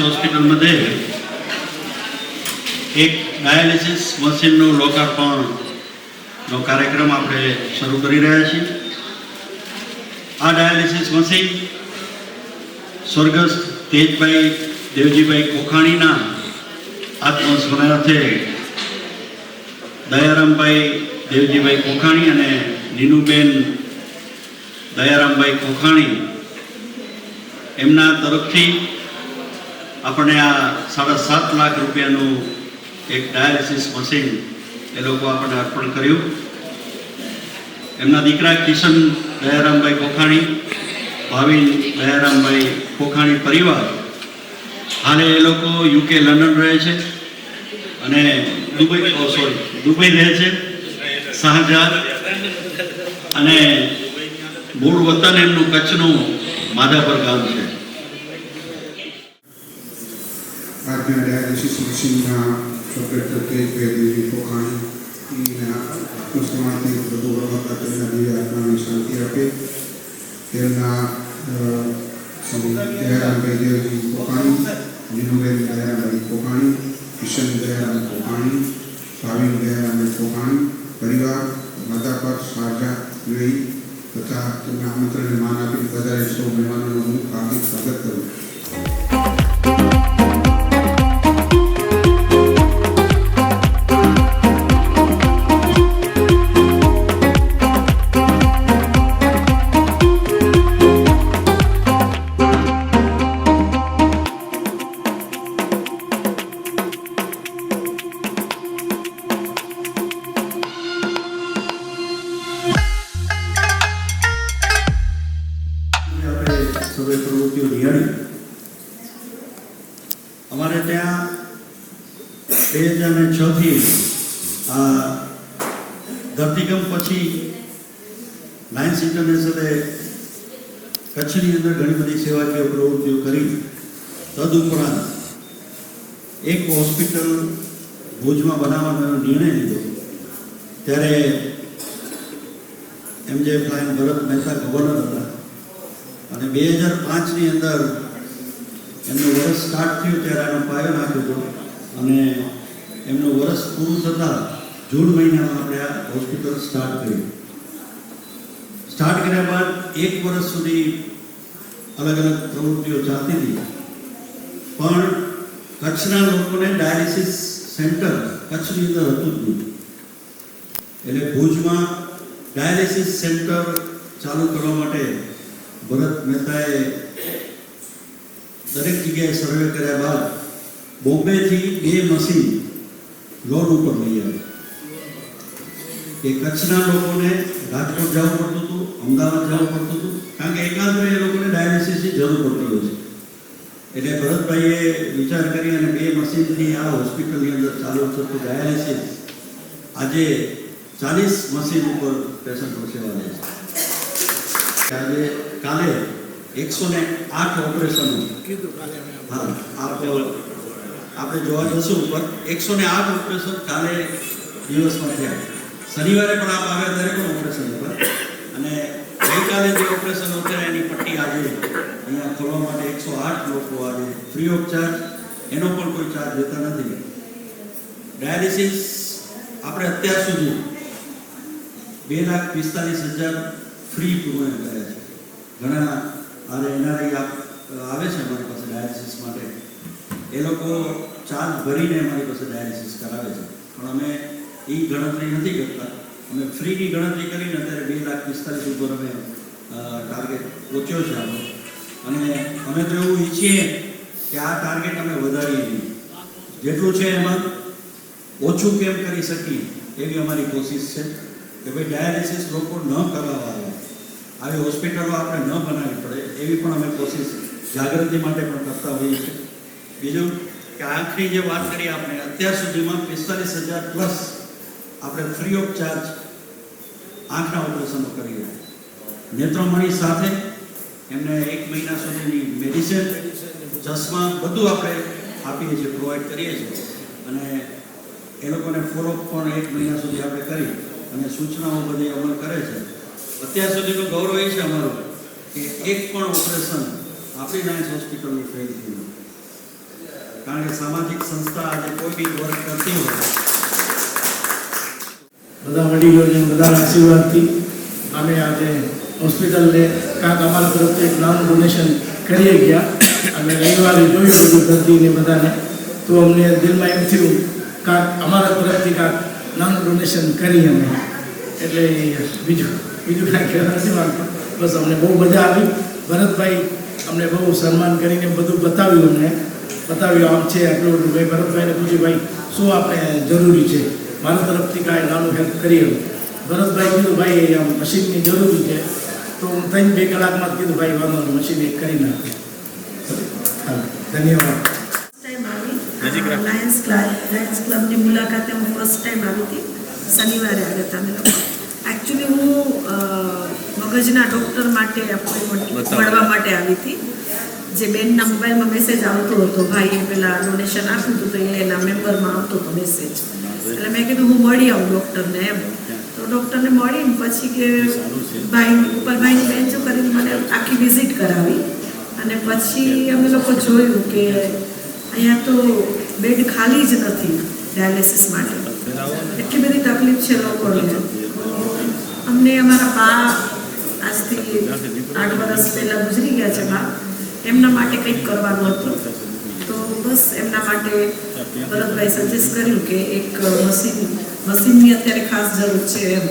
હોસ્પિટલમાં એક ડાયાલિસિસ મશીનનું લોકાર્પણનો કાર્યક્રમ આપણે શરૂ કરી રહ્યા છીએ. આ ડાયાલિસિસ મશીન સ્વર્ગસ્થ તેજભાઈ દેવજીભાઈ કોખાણીના આત્મસ્મરણાર્થે દયારામભાઈ દેવજીભાઈ કોખાણી અને નીનુબેન દયારામભાઈ કોખાણી એમના તરફથી આપણે આ 7.5 લાખ રૂપિયાનું એક ડાયાલિસિસ મશીન એ લોકો આપણને અર્પણ કર્યું. એમના દીકરા કિશન દયારામભાઈ કોખાણી, ભાવિન દયારામભાઈ કોખાણી પરિવાર હાલે એ લોકો UK લંડન રહે છે અને દુબઈ રહે છે, શાહજહાં, અને મૂળ વતન એમનું કચ્છનું માધાપર ગામ છે. આજના ડાયાલિસિસ મશીનના ઓપરેટર તેજભાઈ કોખાણીના આત્મસન્માનથી પ્રભુ બાબા તેમના દિવ્ય આત્માને શાંતિ આપે. તેમના દયારામભાઈ દેવજી કોખાણી, નીનુબેન દયારામભાઈ કોખાણી, કિશન દયારામ કોખાણી, ભાવિન દયારામભાઈ કોખાણી પરિવાર માધાપર શાહજહાં UAE તથા તેમના આમંત્રણને માન આપી વધારે સૌ મહેમાનોનું હું હાર્દિક સ્વાગત કરું. પ્રવૃત્તિઓ નિહાળી અમારે ત્યાં 2006થી આ ધરતીકંપ પછી લાયન્સ ઇન્ટરનેશનલે કચ્છની અંદર ઘણી બધી સેવાકીય પ્રવૃત્તિઓ કરી. તદુપરાંત એક હોસ્પિટલ ભુજમાં બનાવવાનો નિર્ણય લીધો. ત્યારે MJ ફ્લાઇંગ ભરત મહેતા ગવર્નર હતા અને 2005ની અંદર એમનું વર્ષ સ્ટાર્ટ થયું ત્યારે આનો પાયો નાખ્યો હતો અને એમનું વર્ષ પૂરું થતાં જૂન મહિનામાં આપણે આ હોસ્પિટલ સ્ટાર્ટ કર્યું. સ્ટાર્ટ કર્યા બાદ 1 વર્ષ સુધી અલગ અલગ પ્રવૃત્તિઓ ચાલતી હતી, પણ કચ્છના લોકોને ડાયાલિસિસ સેન્ટર કચ્છની અંદર હતું જ નહીં. એટલે ભુજમાં ડાયાલિસિસ સેન્ટર ચાલુ કરવા માટે ભરત મહેતાએ દરેક જગ્યાએ સર્વે કર્યા બાદ બોમ્બેથી 2 મશીન લોન ઉપર લઈ આવ્યા કે કચ્છના લોકોને રાજકોટ જવું પડતું હતું, અમદાવાદ જવું પડતું હતું, કારણ કે એકાંતરે એ લોકોને ડાયાલિસિસની જરૂર પડતી હોય છે. એટલે ભરતભાઈએ વિચાર કરી અને 2 મશીનથી આ હોસ્પિટલની અંદર ચાલુ થતું ડાયાલિસિસ આજે 40 મશીન ઉપર પેશન્ટો સેવા લે છે. આજે કાલે 108 ઓપરેશનો, હા આપણે જોવા જશું ઉપર 108 ઓપરેશન કાલે દિવસમાં થયા. શનિવારે પણ આપ આવ્યા ત્યારે પણ ઓપરેશન ઉપર, અને ગઈકાલે જે ઓપરેશન થયા એની પટ્ટી આજે અહીંયા ખોલવા માટે 108 લોકો આજે ફ્રી ઓફ ચાર્જ, એનો પણ કોઈ ચાર્જ લેતા નથી. ડાયાલિસિસ આપણે અત્યાર સુધી 2,45,000 ફ્રી પૂર્ણ કર્યા છે. ઘણા એનઆરઆઈ આવે છે અમારી પાસે ડાયાલિસિસ માટે, એ લોકો ચાર્જ ભરીને અમારી પાસે ડાયાલિસિસ કરાવે છે, પણ અમે એ ગણતરી નથી કરતા. અમે ફ્રીની ગણતરી કરીને અત્યારે 2,45,000 ઉપર અમે ટાર્ગેટ પહોંચ્યો છે આપણો, અને અમે તો એવું ઈચ્છીએ કે આ ટાર્ગેટ અમે વધારીએ નહીં, જેટલું છે એમાં ઓછું કેમ કરી શકીએ એવી અમારી કોશિશ છે કે ભાઈ ડાયાલિસિસ લોકો ન કરાવવા આવે, આવી હોસ્પિટલો આપણે ન બનાવવી પડે એવી પણ અમે કોશિશ જાગૃતિ માટે પણ કરતા હોઈએ છીએ. બીજું કે આખરી જે વાત કરી આપણે, અત્યાર સુધીમાં 45,000 પ્લસ આપણે ફ્રી ઓફ ચાર્જ આંખના ઓપરેશનો કરીએ. નેત્રમણી સાથે એમને 1 મહિના સુધીની મેડિસિન, ચશ્મા બધું આપણે આપીએ છીએ, પ્રોવાઈડ કરીએ છીએ, અને એ લોકોને ફોલોઅપ પણ 1 મહિના સુધી આપણે કરી અને સૂચનાઓ બધી અમલ કરે છે. અત્યાર સુધીનું ગૌરવ એ છે અમારું કે એક પણ ઓપરેશન આપણી લાયન્સ હોસ્પિટલનું ફેલ થયું, કારણ કે સામાજિક સંસ્થા આજે કોઈ બી વર્ક કરતી હોય, બધા વડીલોને બધાના આશીર્વાદથી અમે આજે હોસ્પિટલને કાંક અમારા તરફથી એક નાનું ડોનેશન કરી ગયા. અમે રવિવારે જોયું બધું દર્દીને બધાને, તો અમને દિલમાં એમ થયું કાંક અમારા તરફથી કાંક નાનું ડોનેશન કરી અમે, એટલે બીજું કાંઈ કહેવા નથી માંગતો. બસ અમને બહુ મજા આવી. ભરતભાઈ અમને બહુ સન્માન કરીને બધું બતાવ્યું, આમ છે આટલું બધું. ભાઈ ભરતભાઈને પૂછ્યું ભાઈ શું આપણે જરૂરી છે, મારા તરફથી કાંઈ નાનું હેલ્પ કરી એવું. ભરતભાઈ કીધું ભાઈ આમ મશીનની જરૂરી છે, તો હું 3-2 કલાકમાં કીધું ભાઈ વાંધો મશીન એક કરી નાખે. ધન્યવાદ. લાયન્સ ક્લબની મુલાકાતે હું ફર્સ્ટ ટાઈમ આવી હતી. શનિવારે આવ્યા હતા અમે લોકો. એકચ્યુઅલી હું મગજના ડૉક્ટર માટે અપોઇન્ટમેન્ટ મળવા માટે આવી હતી. જે બેનના મોબાઈલમાં મેસેજ આવતો હતો, ભાઈએ પેલા ડોનેશન આપ્યું હતું તો એના મેમ્બરમાં આવતો હતો મેસેજ, એટલે મેં કીધું હું મળી આવું ડૉક્ટરને એમ. તો ડૉક્ટરને મળીને પછી કે ગોપાલભાઈની બેન્ચ કરીને મને આખી વિઝિટ કરાવી, અને પછી અમે લોકો જોયું કે અહીંયા તો બેડ ખાલી જ નથી ડાયાલિસિસ માટે. એટલી બધી તકલીફ છે લોકોને. અમને અમારા બા આજથી 8 વર્ષ પહેલાં ગુજરી ગયા છે બા, એમના માટે કંઈક કરવાનું હતું. તો બસ એમના માટે ભરતભાઈ સજેસ્ટ કર્યું કે એક મશીનની અત્યારે ખાસ જરૂર છે એમ.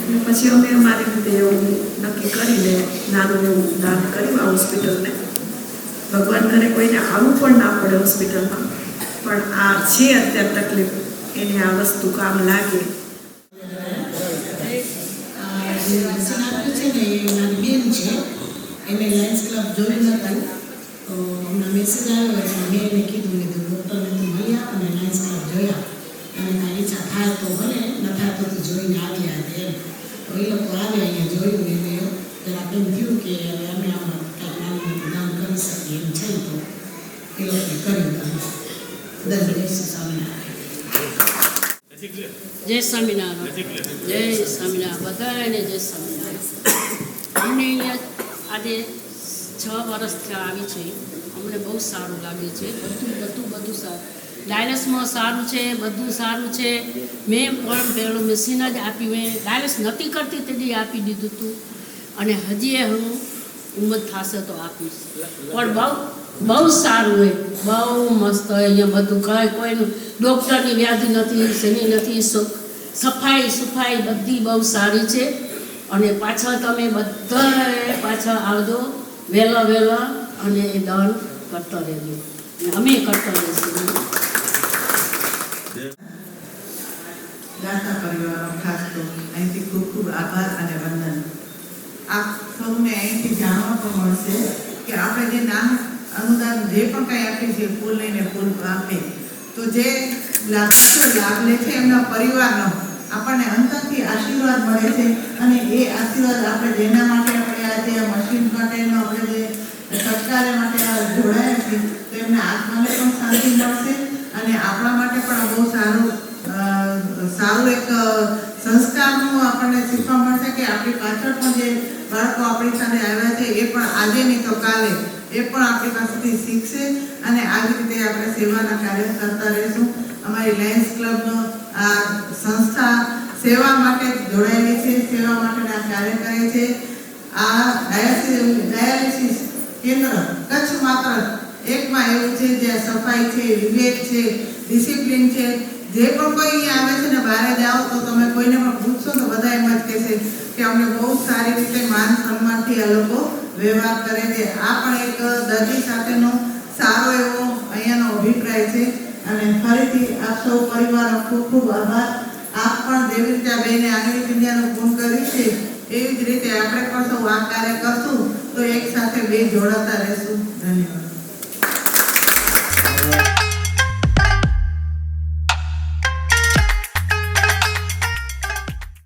એટલે પછી અમે અમારી રીતે એવું નક્કી કરીને નાનું એવું દાન કર્યું આ હોસ્પિટલને. ભગવાન કરે કોઈને આવવું પણ ના પડે હોસ્પિટલમાં, પણ આ છે અત્યારે તકલીફ, એને આ વસ્તુ કામ લાગે. જે મશીન આપ્યું છે ને એ મારી બેન છે, એને લાયન્સ ક્લબ જોયું નહોતું, તો હમણાં મેસેજ આવ્યો એટલે મેં એને કીધું ડૉક્ટરને તો મળી આપ અને લાયન્સ ક્લબ જોયા, અને કાંઈ ઈચ્છા થાય તો ભલે, ન થાય તો જોઈને આવી આવે એમ. તો એ લોકો આવે અહીંયા જોયું, એને જરાક એમ થયું કે હવે અમે આમાં કાંઈક નાનું દાન કરી શકીએ એમ છે, તો એ લોકોએ કર્યું. દસ દિવસ સામે જય સ્વામિનારાયણ, જય સ્વામિનારાયણ, બધાને જય સ્વામિનારાયણ. અમને અહીંયા આજે 6 વર્ષથી આવી છે, અમને બહુ સારું લાગે છે. બધું સારું, ડાયાલિસમાં સારું છે, બધું સારું છે. મેં પણ પેલું મશીન જ આપી, મેં ડાયાલિસ નથી કરતી તેથી આપી દીધું હતું, અને હજી હું ઉંમર થશે તો આપીશ. પણ બહુ સારું હોય, બહુ મસ્ત હોય અહીંયા બધું. કોઈનું ડૉક્ટરની વ્યાધિ નથી, શેની નથી, સફાઈ બધી બહુ સારી છે. અને પાછા તમે બધા પાછા આવજો વહેલા, અને એ દાન કરતા રહેજો, અમે કરતા રહીશું. દાતા પરિવારનો ખાસ તો અહીંથી ખૂબ ખૂબ આભાર અને વંદન. આપ સૌને અહીંથી જાણવા પણ મળશે કે આપણે જે નાનું અનુદાન જે પણ કંઈ આપીએ છીએ, ફૂલ લઈને ફૂલ આપે, તો જે લાભાર્થીઓ લાભ લે છે એમના પરિવારનો આપણને અંતરથી આશીર્વાદ મળે છે, અને એ આશીર્વાદ આપણે જેના માટે આપણે આજે આ મશીન માટેનો આપણે જે સત્કાર્ય માટે આ જોડાયા છીએ તો એમને આત્માને પણ શાંતિ મળશે અને આપણા માટે પણ બહુ સારું એક સંસ્કારનું આપણને શીખવા મળશે કે આપણી પાછળ પણ જે બાળકો આપણી સાથે આવ્યા છે એ પણ આજે નહીં તો કાલે એ પણ આપણી પાસેથી શીખશે અને આવી રીતે આપણે સેવાના કાર્ય કરતા રહીશું. અમારી લાયન્સ ક્લબનો આ સંસ્થા સેવા માટે જોડાયેલી છે, સેવા માટેના કાર્ય કરે છે. આ ડાયાલિસિસ કેન્દ્ર કચ્છ માત્ર એકમાં એવું છે જ્યાં સફાઈ છે, વિવેક છે, ડિસિપ્લિન છે. જે પણ કોઈ અહીંયા આવે છે ને બહાર જાઓ તો તમે કોઈને પણ પૂછશો તો બધા એમ જ કહેશે કે અમને બહુ સારી રીતે માન સન્માનથી આ લોકો વ્યવહાર કરે છે. આ પણ એક દર્દી સાથેનો સારો એવો અહીંયાનો અભિપ્રાય છે અને ફરીથી આપ સૌ પરિવારનો ખૂબ ખૂબ આભાર. આપ પણ જેવી રીતે આ બેને આંગળી પિંડિયાનું પૂર્ણ કર્યું છે એવી જ રીતે આપણે પણ સૌ આ કાર્ય કરશું તો એક સાથે બે જોડાતા રહેશું. ધન્યવાદ.